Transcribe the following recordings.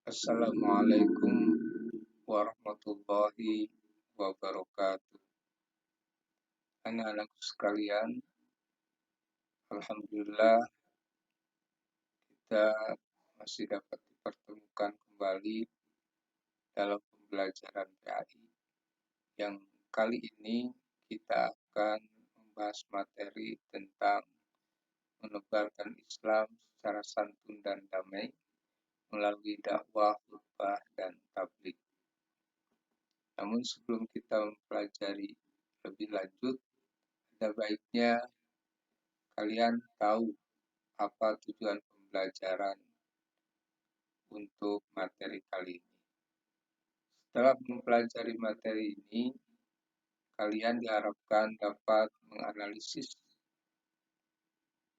Assalamualaikum warahmatullahi wabarakatuh. Anak-anakku sekalian, alhamdulillah kita masih dapat dipertemukan kembali dalam pembelajaran PAI yang kali ini kita akan membahas materi tentang menebarkan Islam secara santun dan damai melalui dakwah, khutbah, dan tabligh. Namun sebelum kita mempelajari lebih lanjut, ada baiknya kalian tahu apa tujuan pembelajaran untuk materi kali ini. Setelah mempelajari materi ini, kalian diharapkan dapat menganalisis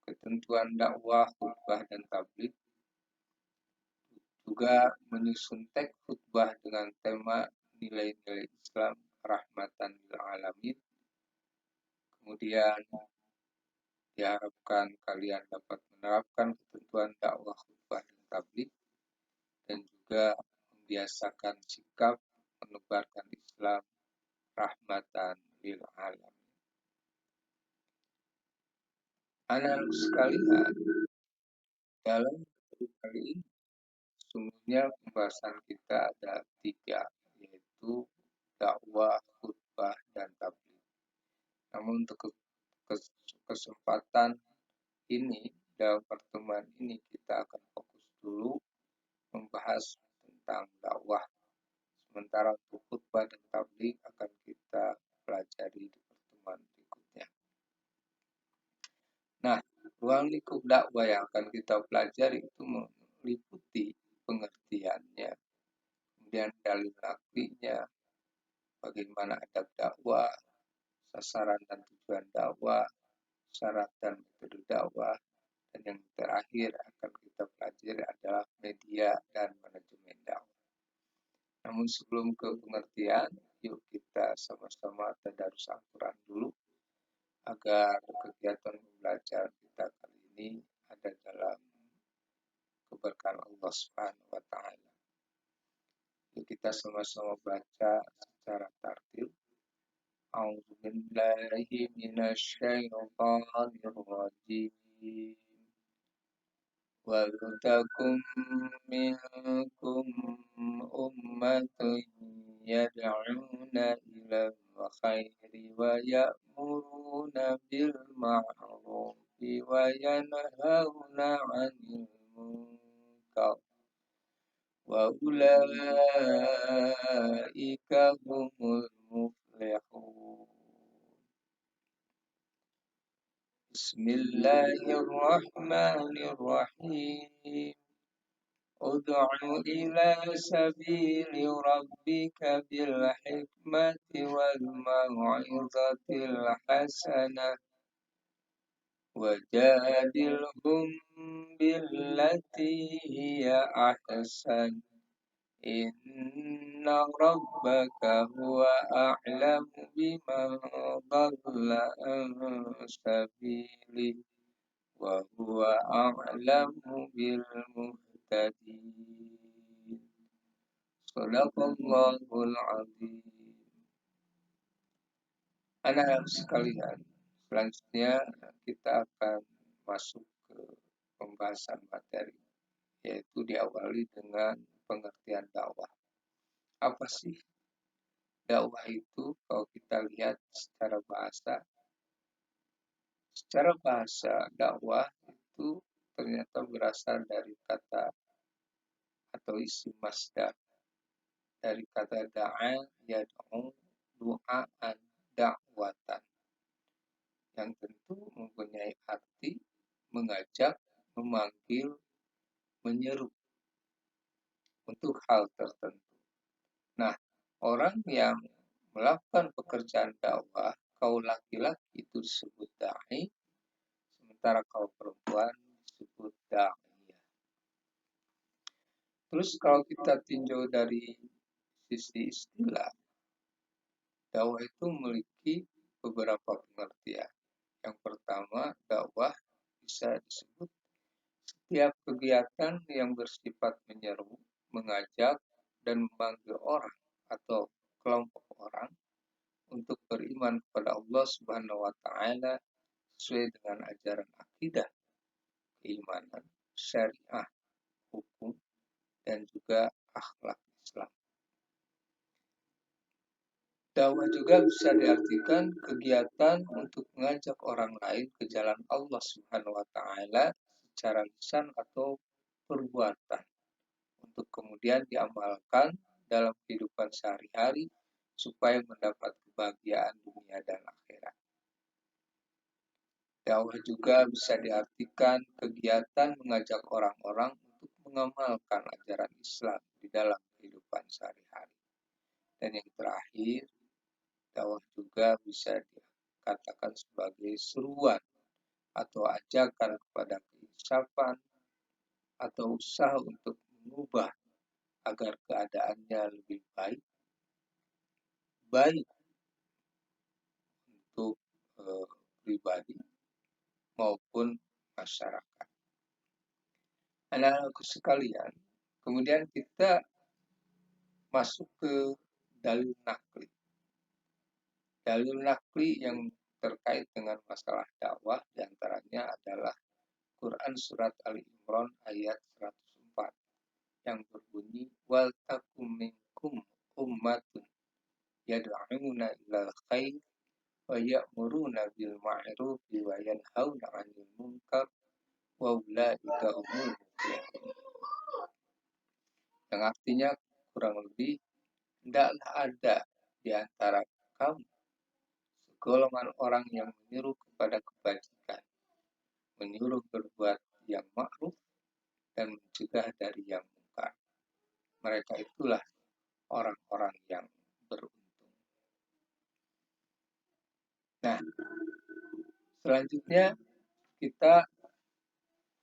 ketentuan dakwah, khutbah, dan tabligh, juga menyusun teks khutbah dengan tema nilai-nilai Islam rahmatan lil alamin. Kemudian diharapkan kalian dapat menerapkan ketentuan dakwah, khutbah, dan tabligh, dan juga membiasakan sikap menebarkan Islam rahmatan lil alamin. Anak sekalian, dalam materi kali ini sesungguhnya pembahasan kita ada 3, yaitu dakwah, khutbah, dan tabligh. Namun untuk kesempatan ini, dalam pertemuan ini kita akan fokus dulu membahas tentang dakwah. Sementara untuk khutbah dan tabligh akan kita pelajari di pertemuan berikutnya. Nah, ruang lingkup dakwah yang akan kita pelajari itu meliputi pengertiannya, kemudian dalil naklinya, bagaimana adab dakwah, sasaran dan tujuan dakwah, syarat dan metode dakwah, dan yang terakhir akan kita pelajari adalah media dan manajemen dakwah. Namun sebelum ke pengertian, yuk kita sama-sama tadarus Al-Quran dulu agar kegiatan pembelajaran kita kali ini ada dalam keberkahan Allah Subhanahu wa taala. Yuk kita sama-sama baca secara tartil. A'udzu billahi minasyaitonir rajim. Waltakum minkum ummatun yad'una ilal khairi wa ya'muruna bil ma'rufi wa yanhauna 'anil munkar wa ulaika humul muflihun. Bismillahirrahmanirrahim. Ud'u ila sabili rabbika bil hikmati wal mau'izatil hasanah wajadilhum billati hiya ahsan. Inna rabbaka huwa a'lamu biman dhalla an sabilihi wa huwa a'lamu bil muhtadin. Shadaqallahul azim. Anak-anak sekalian, selanjutnya kita akan masuk ke pembahasan materi, yaitu diawali dengan pengertian dakwah. Apa sih dakwah itu? Kalau kita lihat secara bahasa dakwah itu ternyata berasal dari kata atau isim masdar dari kata da'a yad'u du'aan dakwatan, yang tentu mempunyai arti mengajak, memanggil, menyeru untuk hal tertentu. Nah, orang yang melakukan pekerjaan dakwah, kaum laki-laki itu disebut da'i, sementara kaum perempuan disebut da'iyah. Terus kalau kita tinjau dari sisi istilah, dakwah itu memiliki beberapa pengertian. Yang pertama, dakwah bisa disebut setiap kegiatan yang bersifat menyeru, mengajak dan memanggil orang atau kelompok orang untuk beriman kepada Allah Subhanahu wa taala sesuai dengan ajaran akidah, keimanan, syariah, hukum, dan juga akhlak Islam. Dakwah juga bisa diartikan kegiatan untuk mengajak orang lain ke jalan Allah Subhanahu wa taala secara lisan atau perbuatan untuk kemudian diamalkan dalam kehidupan sehari-hari supaya mendapat kebahagiaan dunia dan akhirat. Dakwah juga bisa diartikan kegiatan mengajak orang-orang untuk mengamalkan ajaran Islam di dalam kehidupan sehari-hari. Dan yang terakhir, dakwah juga bisa dikatakan sebagai seruan atau ajakan kepada keinsafan atau usaha untuk mengubah agar keadaannya lebih baik, baik untuk pribadi maupun masyarakat. Anak-anakku sekalian, kemudian kita masuk ke dalil nakli. Dalil nakli yang terkait dengan masalah dakwah diantaranya adalah Quran Surat Ali Imran ayat 104 yang berbunyi wal takum minkum ummatun yad'una ilal khair wa ya'muruna bil ma'rufi wa yanhauna 'anil munkar wa ulaika humul muflihun. Yang artinya kurang lebih hendaklah ada di antara kamu segolongan orang yang menyuruh kepada kebajikan, menyuruh berbuat yang ma'ruf dan mencegah dari yang munkar. Mereka itulah orang-orang yang beruntung. Nah, selanjutnya kita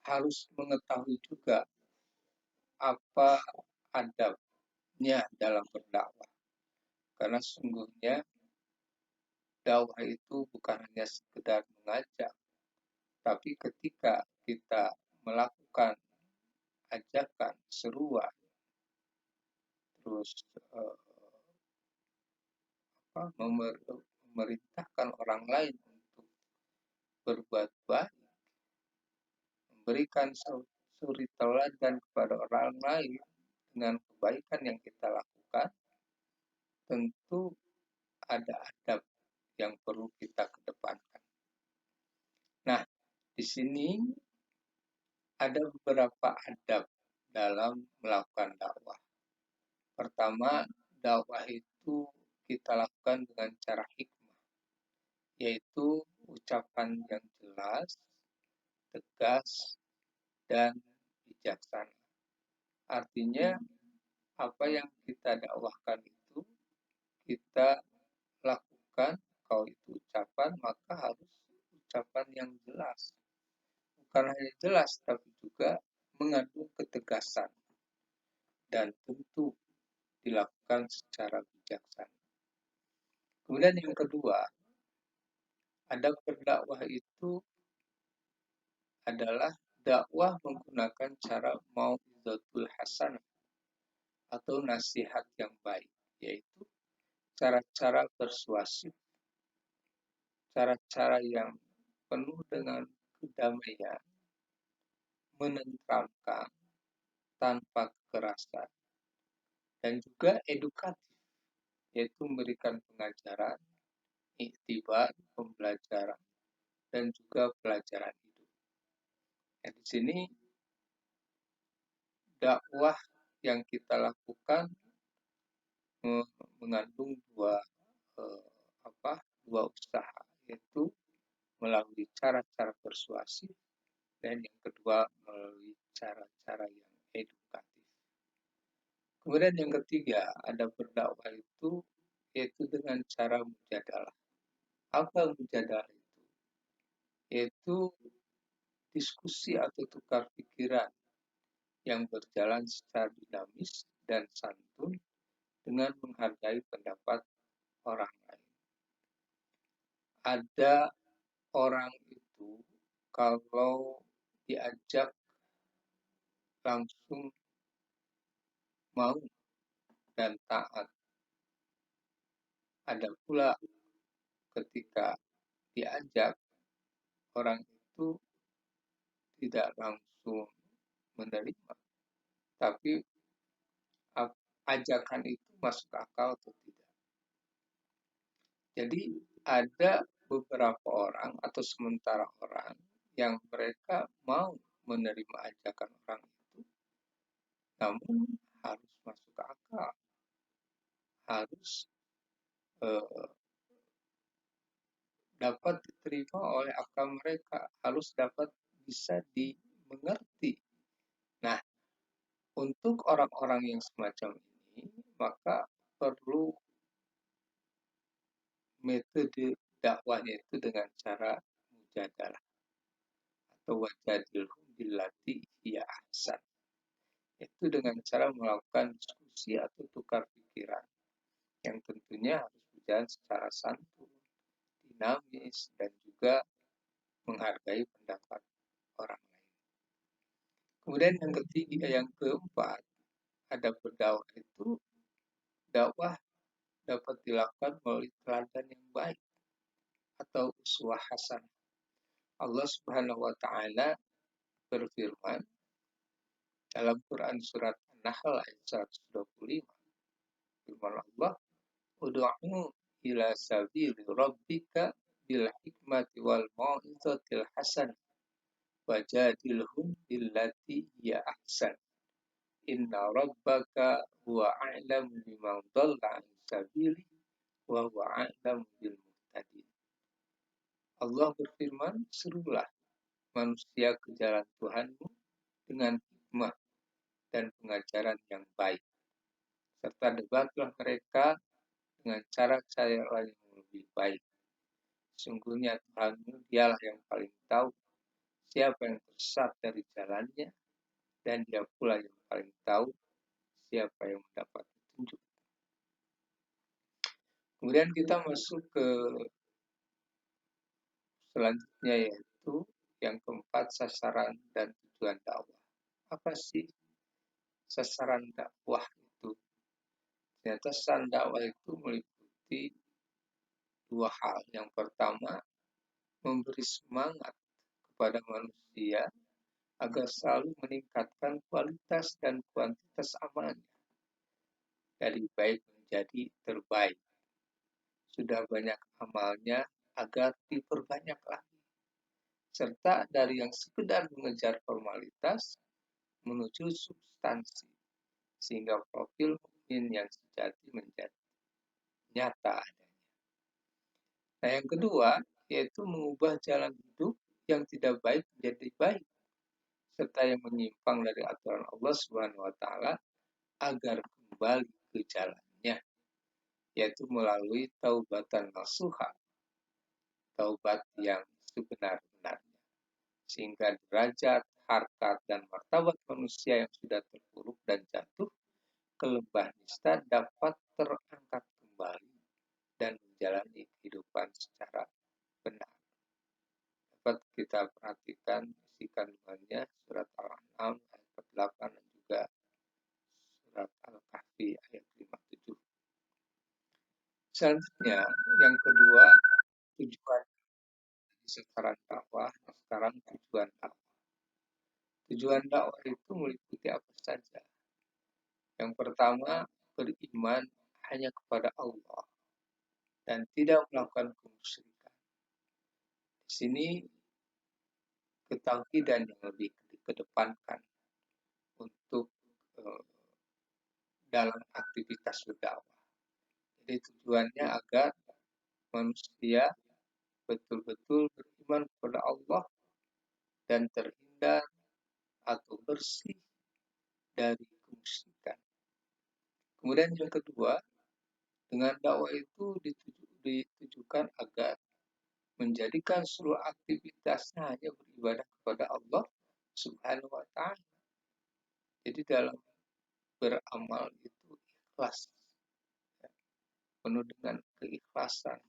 harus mengetahui juga apa adabnya dalam berdakwah. Karena sesungguhnya dakwah itu bukan hanya sekedar mengajak, tapi ketika kita melakukan ajakan, seruan, terus memerintahkan orang lain untuk berbuat baik, memberikan suri teladan kepada orang lain dengan kebaikan yang kita lakukan, tentu ada adab yang perlu kita kedepankan. Nah, di sini ada beberapa adab dalam melakukan dakwah. Pertama, dakwah itu kita lakukan dengan cara hikmah, yaitu ucapan yang jelas, tegas, dan bijaksana. Artinya, apa yang kita dakwahkan itu kita lakukan, kalau itu ucapan, maka harus ucapan yang jelas. Bukan hanya jelas, tapi juga mengandung ketegasan dan tentu dilakukan secara bijaksana. Kemudian yang kedua, adab berdakwah itu adalah dakwah menggunakan cara mau'izatul hasanah atau nasihat yang baik, yaitu cara-cara persuasif, cara-cara yang penuh dengan kedamaian, menenteramkan tanpa kekerasan, dan juga edukatif, yaitu memberikan pengajaran, iktibar, pembelajaran, dan juga pelajaran hidup. Nah, di sini dakwah yang kita lakukan mengandung dua usaha, yaitu melalui cara-cara persuasif dan yang kedua melalui cara-cara yang edukatif. Kemudian yang ketiga, ada berdakwah itu yaitu dengan cara mujadalah. Apa mujadalah itu? Yaitu diskusi atau tukar pikiran yang berjalan secara dinamis dan santun dengan menghargai pendapat orang lain. Ada orang itu kalau diajak langsung mau dan taat. Ada pula ketika diajak, orang itu tidak langsung menerima, tapi ajakan itu masuk akal atau tidak. Jadi ada beberapa orang atau sementara orang yang mereka mau menerima ajakan orang itu, namun harus masuk akal, harus eh, dapat diterima oleh akal mereka, harus dapat bisa dimengerti. Nah, untuk orang-orang yang semacam ini, maka perlu metode dakwahnya itu dengan cara mujadalah atau wajadilhum billati hiya ahsan. Itu dengan cara melakukan diskusi atau tukar pikiran yang tentunya harus berjalan secara santun, dinamis, dan juga menghargai pendapat orang lain. Kemudian yang ketiga, yang keempat, ada berdakwah itu, dakwah dapat dilakukan melalui teladan yang baik atau uswah hasan. Allah Subhanahu wa taala berfirman dalam Quran surat An-Nahl ayat 125. Firman Allah, "Ud'u ila sabili rabbika bil hikmati wal mau'izatil hasanah wajadilhum billati hiya ahsan. Inna rabbaka huwa a'lamu biman dhalla an sabili wa huwa a'lamu bil muhtadin." Allah berfirman, "Serulah manusia ke jalan Tuhanmu dengan hikmah dan pengajaran yang baik, serta debatlah mereka dengan cara-cara yang lebih baik. Sungguhnya Tuhanmu dialah yang paling tahu siapa yang tersesat dari jalannya, dan dia pula yang paling tahu siapa yang mendapat petunjuk." Kemudian kita masuk ke selanjutnya, yaitu yang keempat, sasaran dan tujuan dakwah. Apa sih sasaran dakwah itu? Ternyata sasaran dakwah itu meliputi dua hal. Yang pertama, memberi semangat kepada manusia agar selalu meningkatkan kualitas dan kuantitas amalnya dari baik menjadi terbaik. Sudah banyak amalnya agar diperbanyak lagi. Serta dari yang sekedar mengejar formalitas menuju substansi, sehingga profil mukmin yang sejati menjadi nyata adanya. Nah, yang kedua yaitu mengubah jalan hidup yang tidak baik menjadi baik, serta yang menyimpang dari aturan Allah Subhanahu wa taala agar kembali ke jalannya, yaitu melalui taubatan nasuha, taubat yang sebenar-benarnya, sehingga derajat, harkat, dan martabat manusia yang sudah terpuruk dan jatuh ke lembah nista dapat terangkat kembali dan menjalani kehidupan secara benar. Dapat kita perhatikan isi kandungannya surat Al-An'am ayat 48 dan juga surat Al-Kahfi ayat 57. Selanjutnya, yang kedua, tujuan sasaran dakwah. Sekarang tujuan dakwah. Tujuan dakwah itu meliputi apa saja? Yang pertama, beriman hanya kepada Allah dan tidak melakukan kemusyrikan. Di sini ketauhidan yang lebih dikedepankan untuk dalam aktivitas berdakwah. Jadi tujuannya agar manusia betul-betul beriman kepada Allah dan terhindar atau bersih dari kemusyrikan. Kemudian yang kedua, dengan dakwah itu ditujukan agar menjadikan seluruh aktivitasnya hanya beribadah kepada Allah Subhanahu wa taala. Jadi dalam beramal itu ikhlas, penuh dengan keikhlasan,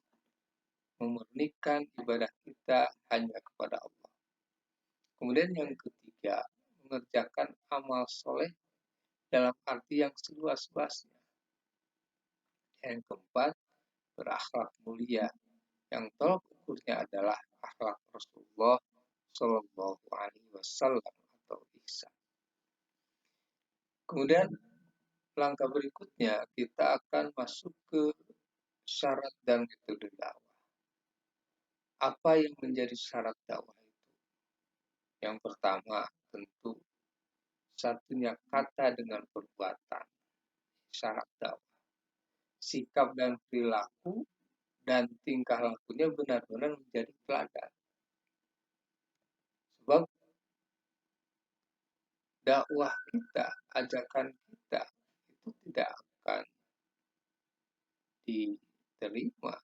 memurnikan ibadah kita hanya kepada Allah. Kemudian yang ketiga, mengerjakan amal soleh dalam arti yang seluas-luasnya. Yang keempat, berakhlak mulia, yang tolak ukurnya adalah akhlak Rasulullah Shallallahu Alaihi Wasallam atau ihsan. Kemudian langkah berikutnya kita akan masuk ke syarat dan metode dakwah. Apa yang menjadi syarat dakwah itu? Yang pertama tentu satunya kata dengan perbuatan, syarat dakwah. Sikap dan perilaku dan tingkah lakunya benar-benar menjadi teladan. Sebab dakwah kita, ajakan kita itu tidak akan diterima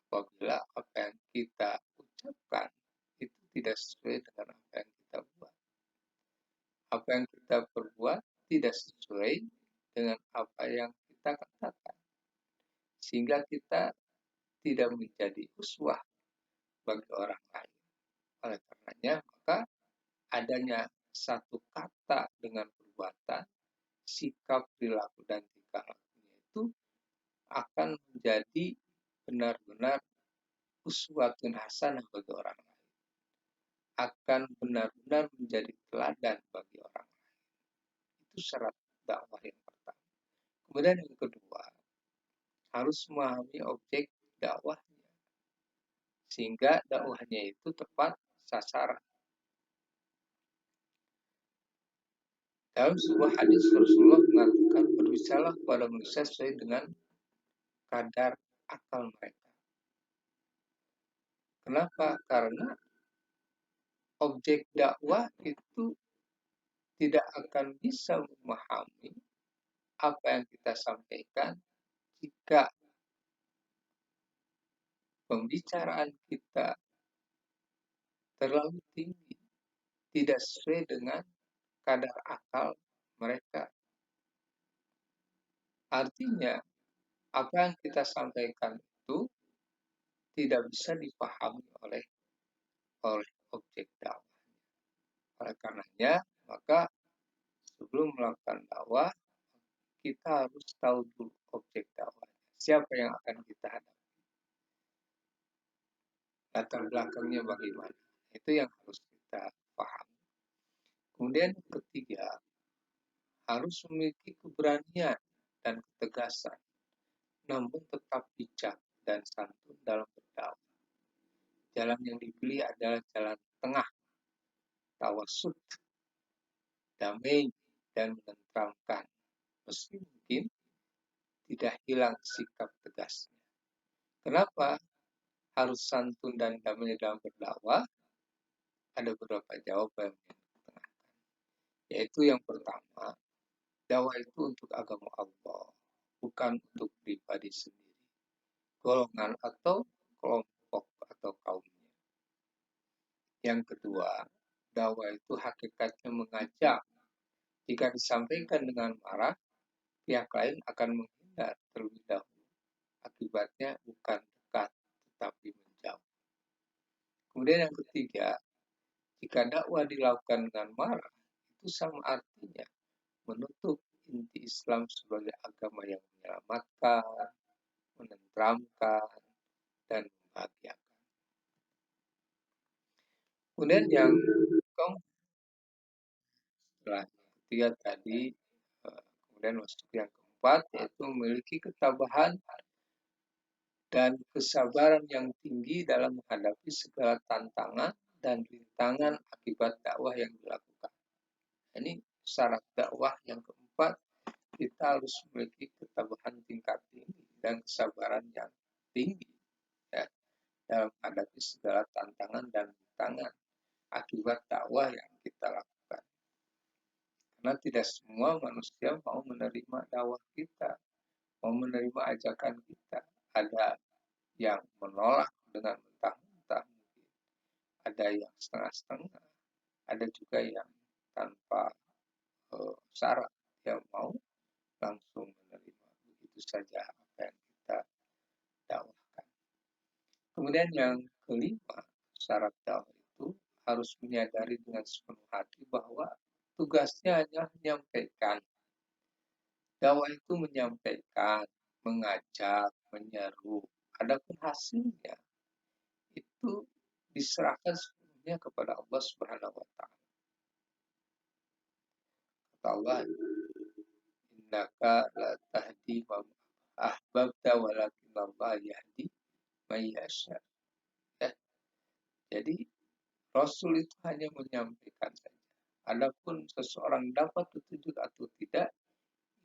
apabila apa yang kita ucapkan itu tidak sesuai dengan apa yang kita buat. Apa yang kita perbuat tidak sesuai dengan apa yang kita katakan. Sehingga kita tidak menjadi uswah bagi orang lain. Oleh karenanya, maka adanya satu kata dengan perbuatan, sikap, perilaku, dan tingkah lakunya itu akan menjadi benar-benar uswatun hasanah bagi orang lain. Akan benar-benar menjadi teladan bagi orang lain. Itu syarat dakwah yang pertama. Kemudian yang kedua, harus memahami objek dakwahnya. Sehingga dakwahnya itu tepat sasaran. Dalam sebuah hadis Rasulullah mengatakan berbicaralah kepada manusia sesuai dengan kadar akal mereka. Kenapa? Karena objek dakwah itu tidak akan bisa memahami apa yang kita sampaikan jika pembicaraan kita terlalu tinggi, tidak sesuai dengan kadar akal mereka. Artinya, apa yang kita sampaikan itu tidak bisa dipahami oleh objek dakwah. Oleh karenanya, maka sebelum melakukan dakwah, kita harus tahu dulu objek dakwah. Siapa yang akan kita hadapi? Latar belakangnya bagaimana? Itu yang harus kita pahami. Kemudian ketiga, harus memiliki keberanian dan ketegasan, namun tetap bijak dan santun dalam berdakwah. Jalan yang dipilih adalah jalan tengah, tawasud, damai, dan menenteramkan. Meski mungkin tidak hilang sikap tegasnya. Kenapa harus santun dan damai dalam berdakwah? Ada beberapa jawaban yang ditengahkan. Yaitu yang pertama, dakwah itu untuk agama Allah, bukan untuk pribadi sendiri, golongan atau kelompok atau kaumnya. Yang kedua, dakwah itu hakikatnya mengajak. Jika disampaikan dengan marah, pihak lain akan menghindar terlebih dahulu. Akibatnya bukan dekat, tetapi menjauh. Kemudian yang ketiga, jika dakwah dilakukan dengan marah, itu sama artinya menutup inti Islam sebagai agama yang menyelamatkan, menenteramkan, dan membahagiakan. Kemudian yang setelah ketiga tadi, kemudian masuk yang keempat, yaitu memiliki ketabahan dan kesabaran yang tinggi dalam menghadapi segala tantangan dan rintangan akibat dakwah yang dilakukan. Ini syarat dakwah yang keempat, kita harus memiliki ketabahan tingkat tinggi dan kesabaran yang tinggi ya, dalam menghadapi segala tantangan dan rintangan akibat dakwah yang kita lakukan. Karena tidak semua manusia mau menerima dakwah kita, mau menerima ajakan kita. Ada yang menolak dengan mentah-mentah, ada yang setengah-setengah, ada juga yang tanpa syarat, yang mau langsung menerima begitu saja apa yang kita dakwahkan. Kemudian yang kelima, syarat dakwah itu harus menyadari dengan sepenuh hati bahwa tugasnya hanya menyampaikan, Dakwah itu menyampaikan, mengajak, menyeru. Adapun hasilnya itu diserahkan sepenuhnya kepada Allah Subhanahu wa taala. Kata Allah, "Innaka la tahdi man ahbabta walakin Allah yahdi may yasha." Ya, jadi Rasul itu hanya menyampaikan saja. Adapun seseorang dapat petunjuk atau tidak,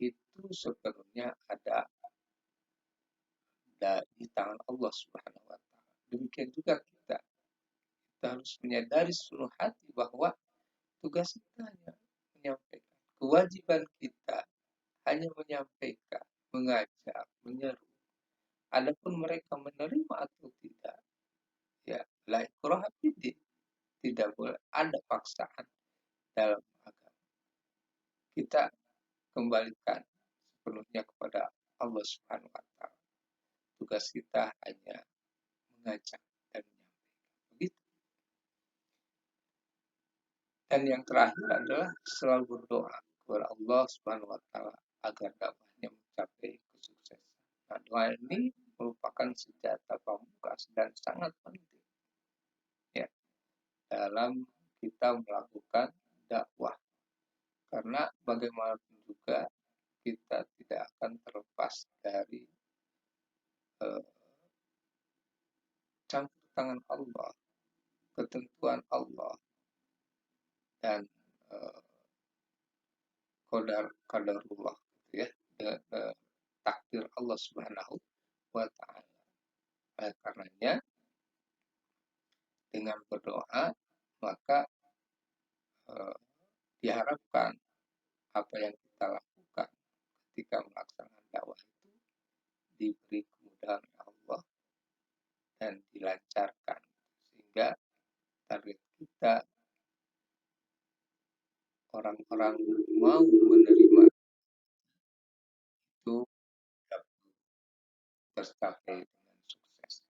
itu sepenuhnya ada di tangan Allah Subhanahu wa taala. Demikian juga kita harus menyadari seluruh hati bahwa tugas kita hanya menyampaikan. Kewajiban kita hanya menyampaikan, mengajak, menyeru. Adapun mereka menerima atau tidak, ya la ikraha fiddin. Tidak boleh ada paksaan dalam agama. Kita kembalikan sepenuhnya kepada Allah Subhanahu wa taala. Tugas kita hanya mengajak dan menyampaikan. Begitu. Dan yang terakhir adalah selalu berdoa kepada Allah Subhanahu wa taala agar dakwahnya mencapai kesuksesan. Nah, doa ini merupakan senjata pamungkas dan sangat penting ya dalam kita melakukan dakwah. Karena bagaimanapun juga kita tidak akan terlepas dari campur tangan Allah, ketentuan Allah, dan qadarullah gitu ya, takdir Allah Subhanahu wa taala. Oleh karenanya dengan berdoa maka diharapkan apa yang kita lakukan ketika melaksanakan dakwah itu diberi kemudahan Allah dan dilancarkan sehingga target kita orang-orang mau menerima itu dapat tercapai dengan sukses.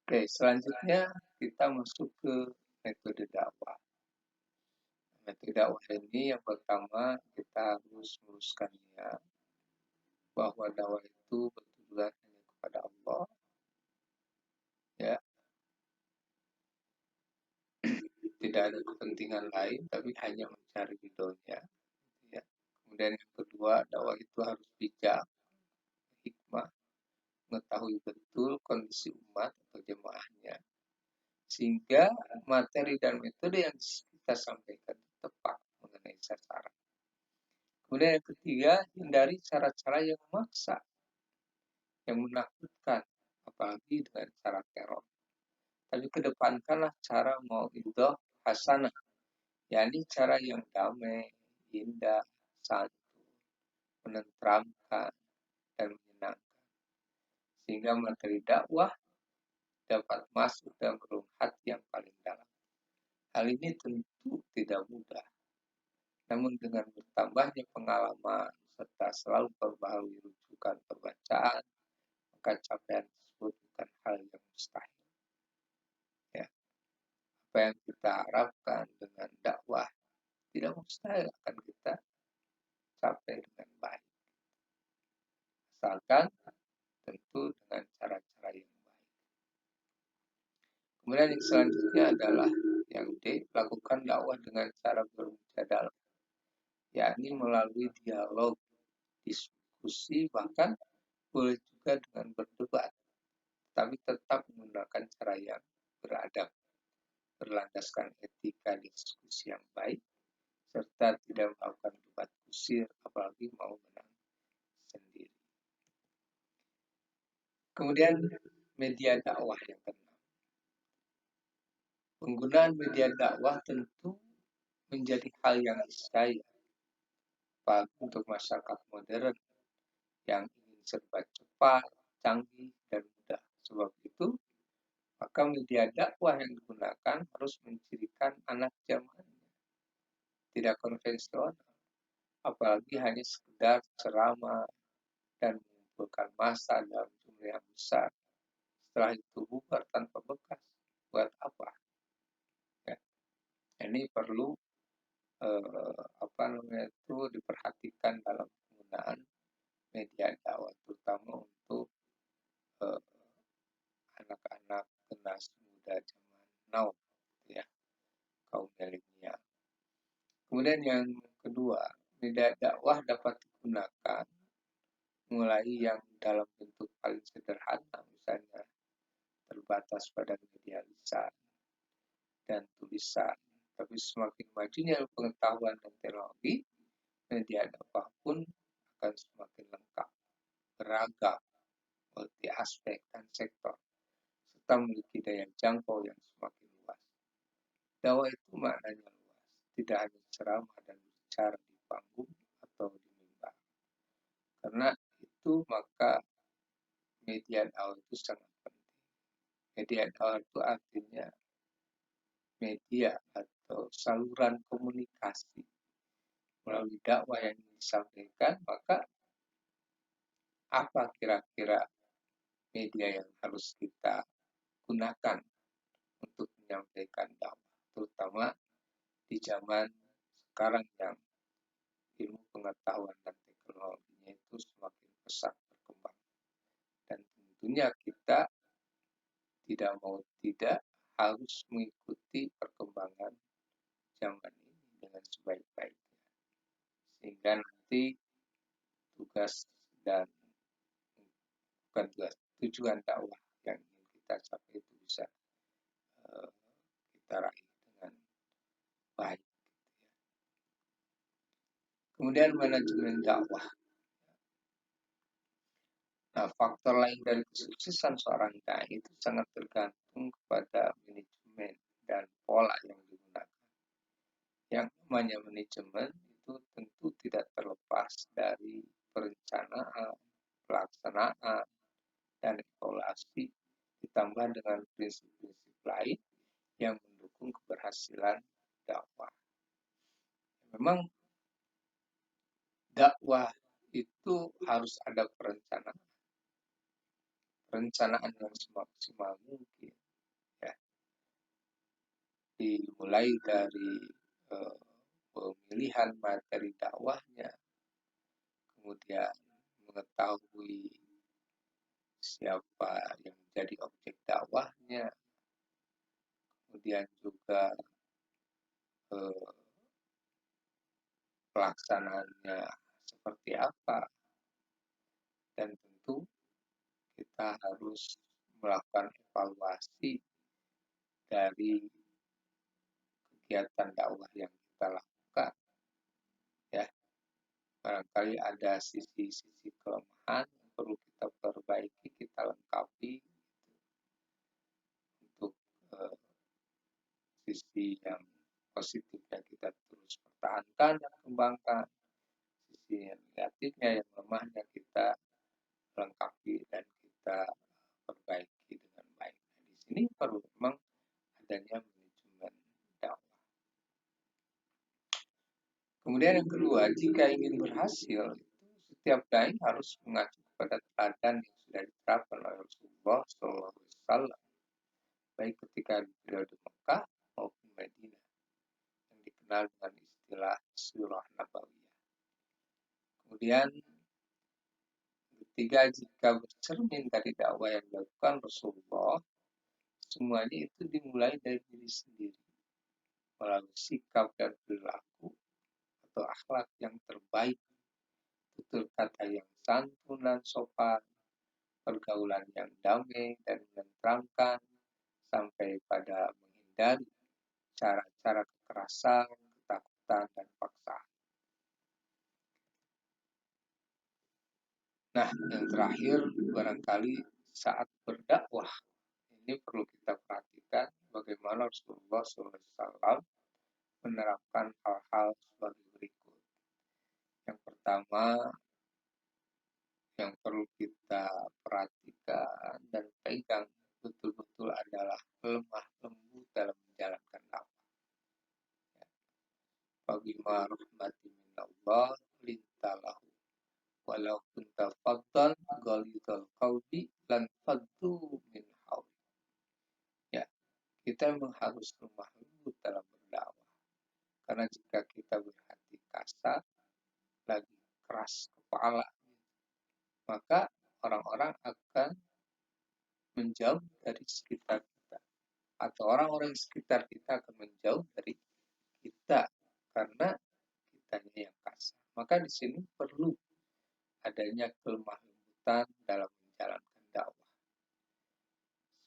Oke, selanjutnya kita masuk ke metode dakwah. Metode dakwah ini yang pertama kita harus meluruskan niat bahwa dakwah itu bertujuan hanya kepada Allah, ya, tidak ada kepentingan lain, tapi hanya mencari ridhonya. Ya. Kemudian yang kedua, dakwah itu harus bijak, hikmah, mengetahui betul kondisi umat atau jemaahnya, sehingga materi dan metode yang kita sampaikan tepat mengenai sasaran. Kemudian yang ketiga, hindari cara-cara yang memaksa, yang menakutkan, apalagi dengan cara teror. Tapi kedepankanlah cara mau'idhah hasanah, yakni cara yang damai, indah, santun, menenteramkan, dan menyenangkan. Sehingga materi dakwah dapat masuk dalam relung hati yang paling dalam. Hal ini tentu tidak mudah. Namun dengan bertambahnya pengalaman serta selalu perbaharui rujukan pembacaan, maka capaian tersebut bukan hal yang mustahil. Ya. Apa yang kita harapkan dengan dakwah tidak mustahil akan kita capai dengan baik. Asalkan tentu dengan cara-cara yang baik. Kemudian yang selanjutnya adalah yang D, lakukan dakwah dengan cara bermujadalah, yakni melalui dialog, diskusi, bahkan boleh juga dengan berdebat, tapi tetap menggunakan cara yang beradab, berlandaskan etika diskusi yang baik, serta tidak melakukan debat kusir, apalagi mau menang sendiri. Kemudian media dakwah yang keenam. Penggunaan media dakwah tentu menjadi hal yang niscaya untuk masyarakat modern yang ingin serba cepat, canggih, dan mudah. Sebab itu, maka media dakwah yang digunakan harus mencirikan anak zamannya, tidak konvensional, apalagi hanya sekedar ceramah dan mengumpulkan massa dalam jumlah yang besar. Setelah itu bubar tanpa bekas. Buat apa? Ya. Ini perlu diperhatikan dalam penggunaan media dakwah, terutama untuk eh, anak-anak generasi muda zaman now, ya, kaum milenial. Kemudian yang kedua, media dakwah dapat digunakan mulai yang dalam bentuk paling sederhana, misalnya terbatas pada media lisan dan tulisan. Tapi semakin majunya pengetahuan dan teknologi, media dakwah pun akan semakin lengkap, beragam, multi aspek dan sektor, serta memiliki daya jangkau yang semakin luas. Dakwah itu maknanya luas, tidak hanya ceramah dan bicara di panggung atau di mimbar. Karena itu maka media dakwah itu sangat penting. Media dakwah itu artinya media atau saluran komunikasi melalui dakwah yang disampaikan, maka apa kira-kira media yang harus kita gunakan untuk menyampaikan dakwah, terutama di zaman sekarang yang ilmu pengetahuan dan teknologinya itu semakin pesat berkembang. Dan tentunya kita tidak mau tidak harus mengikuti perkembangan zaman ini dengan sebaik-baiknya. Sehingga nanti tugas dan bukan tugas, tujuan dakwah yang ingin kita capai itu bisa kita raih dengan baik. Kemudian manajemen dakwah. Nah, faktor lain dari kesuksesan seorang dai itu sangat tergantung kepada manajemen dan pola yang digunakan. Yang namanya manajemen itu tentu tidak terlepas dari perencanaan, pelaksanaan, dan evaluasi, ditambah dengan prinsip-prinsip lain yang mendukung keberhasilan dakwah. Memang dakwah itu harus ada perencanaan yang semaksimal mungkin, ya. Dimulai dari pemilihan materi dakwahnya, kemudian mengetahui siapa yang menjadi objek dakwahnya, kemudian juga pelaksanaannya seperti apa, dan tentu kita harus melakukan evaluasi dari kegiatan dakwah yang kita lakukan, ya. Barangkali ada sisi-sisi kelemahan yang perlu kita perbaiki, kita lengkapi untuk sisi yang positifnya kita terus pertahankan dan kembangkan, sisi yang negatifnya, yang lemahnya kita lengkapi dan kita perbaiki dengan baik. Nah, di sini perlu memang adanya manajemen dakwah. Kemudian yang kedua, jika ingin berhasil, setiap dai harus mengacu pada teladan yang sudah diterapkan oleh Rasulullah SAW, baik ketika di periode Mekah maupun Madinah, yang dikenal dengan istilah surah nabawiyah. Kemudian ketiga, jika bercermin dari dakwah yang dilakukan Rasulullah, semuanya itu dimulai dari diri sendiri, melalui sikap dan perilaku atau akhlak yang terbaik, tutur kata yang santun dan sopan, pergaulan yang damai dan menenteramkan, sampai pada menghindari cara-cara kekerasan, ketakutan, dan paksaan. Nah, yang terakhir, barangkali saat berdakwah, ini perlu kita perhatikan bagaimana Rasulullah SAW menerapkan hal-hal sebagai berikut. Yang pertama, yang perlu kita perhatikan dan pegang betul-betul adalah lemah lembut dalam menjalankan dakwah. Fabima rahmatin minallah lintalahu walau kunta faddan ghalidhal qalbi lan faddu min hawli. Ya, kita memang harus lemah lembut dalam berdakwah. Karena jika kita berhati kasar, lagi keras kepala, maka orang-orang akan menjauh dari sekitar kita, atau orang-orang di sekitar kita akan menjauh dari kita karena kitanya yang kasar. Maka di sini perlu adanya kelemah lembutan dalam menjalankan dakwah,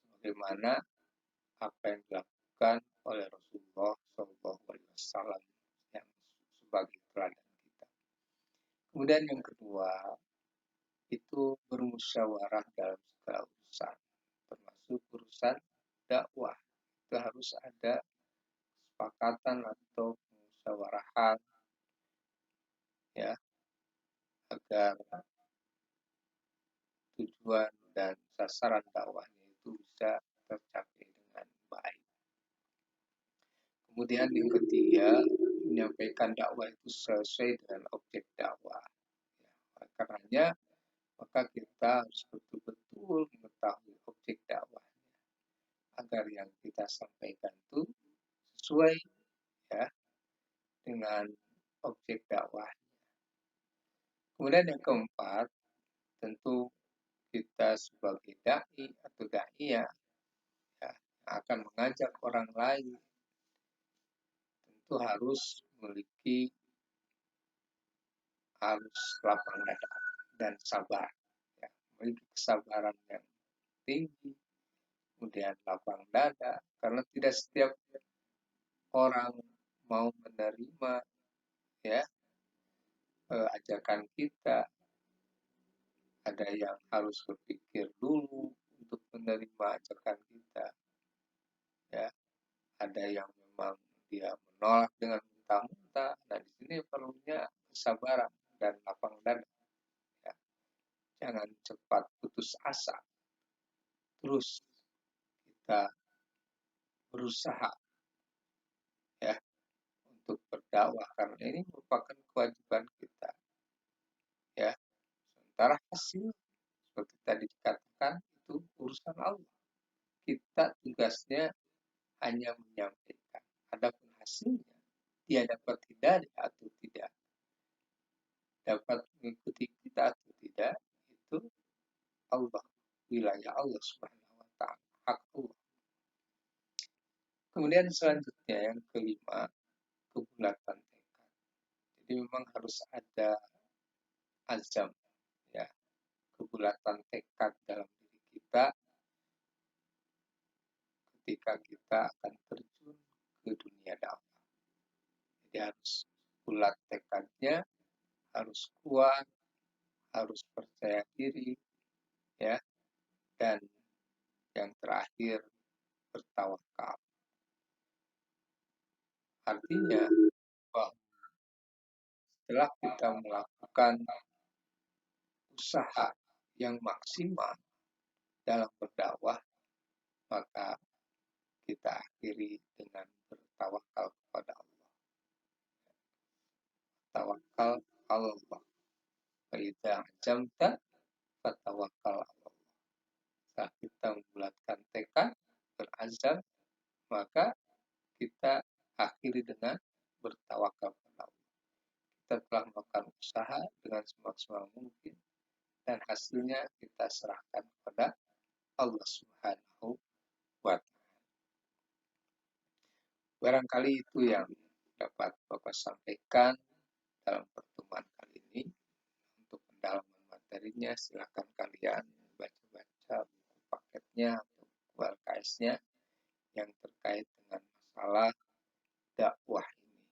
sebagaimana apa yang dilakukan oleh Rasulullah SAW yang sebagai teladan kita. Kemudian yang kedua, itu bermusyawarah dalam segala urusan, termasuk urusan dakwah. Itu harus ada kesepakatan atau musyawarah ya, agar tujuan dan sasaran dakwahnya itu bisa tercapai dengan baik. Kemudian yang ketiga, menyampaikan dakwah itu sesuai dengan objek dakwah. Ya, karenanya maka kita harus betul-betul mengetahui objek dakwahnya agar yang kita sampaikan itu sesuai ya dengan objek dakwah. Kemudian yang keempat, tentu kita sebagai dai atau daiyah ya, akan mengajak orang lain tentu harus memiliki lapang dada dan sabar ya, memiliki kesabaran yang tinggi, kemudian lapang dada, karena tidak setiap orang mau menerima ya ajakan kita. Ada yang harus berpikir dulu untuk menerima ajakan kita ya, ada yang memang dia menolak dengan mentah-mentah. Nah, di sini perlunya kesabaran dan lapang dada ya. Jangan cepat putus asa, terus kita berusaha ya untuk berdakwah, karena ini merupakan kewajiban kita ya. Sementara hasil seperti tadi dikatakan itu urusan Allah, kita tugasnya hanya menyampaikan. Adapun hasilnya dia dapat hidayah atau tidak, dapat mengikuti kita atau tidak, itu Allah, wilayah Allah Subhanahu wa taala, hak Allah. Kemudian selanjutnya yang kelima, kebulatan tekad. Jadi memang harus ada azam ya, kebulatan tekad dalam diri kita ketika kita akan terjun ke dunia dakwah. Jadi harus bulat tekadnya, harus kuat, harus percaya diri ya, dan yang terakhir bertawakal. Artinya bahwa setelah kita melakukan usaha yang maksimal dalam berdakwah, maka kita akhiri dengan bertawakal kepada Allah. Tawakal Allah. Fa idza azamta fatawakal Allah. Saat kita membulatkan tekad, berazam, maka kita akhiri dengan bertawakal kepada Allah. Kita telah melakukan usaha dengan semaksimal mungkin, dan hasilnya kita serahkan kepada Allah Subhanahu wa taala. Barangkali itu yang dapat Bapak sampaikan dalam pertemuan kali ini. Untuk pendalaman materinya, silakan kalian baca-baca buku paketnya atau buku LKS-nya yang terkait dengan masalah dakwah ini.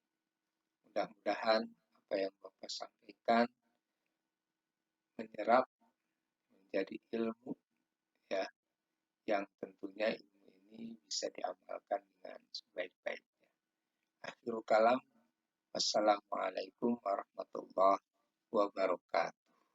Mudah-mudahan apa yang Bapak sampaikan menyerap menjadi ilmu ya, yang tentunya ilmu ini bisa diamalkan dengan sebaik-baiknya. Akhirul kalam, wassalamualaikum warahmatullahi wabarakatuh.